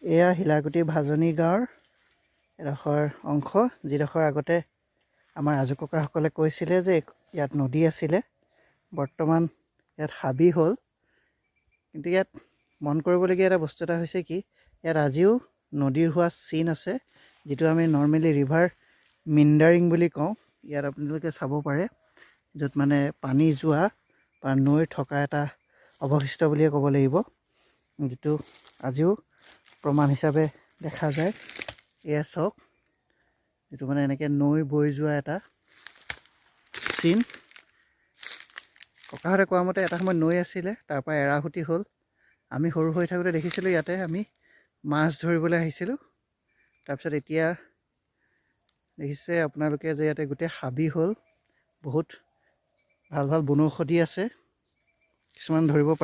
এয়া হিলাকুটি ভাজনী গাঁৱৰ এডোখৰ অংশ, যিডোখৰ আগতে আমাৰ আজু ককাসকলে কৈছিলে যে ইয়াত নদী আছিলে। বৰ্তমান ইয়াত হাবি হ'ল। কিন্তু ইয়াত মন কৰিবলগীয়া এটা বস্তু এটা হৈছে কি, ইয়াত আজিও নদীৰ হোৱা চিন আছে, যিটো আমি নৰ্মেলি ৰিভাৰ মিণ্ডাৰিং বুলি কওঁ। ইয়াত আপোনালোকে চাব পাৰে, য'ত মানে পানী যোৱা বা নৈ থকা এটা অৱশিষ্ট বুলিয়ে ক'ব লাগিব, যিটো আজিও প্ৰমাণ হিচাপে দেখা যায়। এয়া চাওক, যিটো মানে এনেকৈ নৈ বৈ যোৱা এটা চিন। ককাহঁতে কোৱা মতে এটা সময়ত নৈ আছিলে, তাৰপৰা এৰাসুতি হ'ল। আমি সৰু হৈ থাকোঁতে দেখিছিলোঁ ইয়াতে আমি মাছ ধৰিবলৈ আহিছিলোঁ। তাৰপিছত এতিয়া দেখিছে আপোনালোকে যে ইয়াতে গোটেই হাবি হ'ল। বহুত ভাল ভাল বনৌষধি আছে, কিছুমান ধৰিব পাৰি।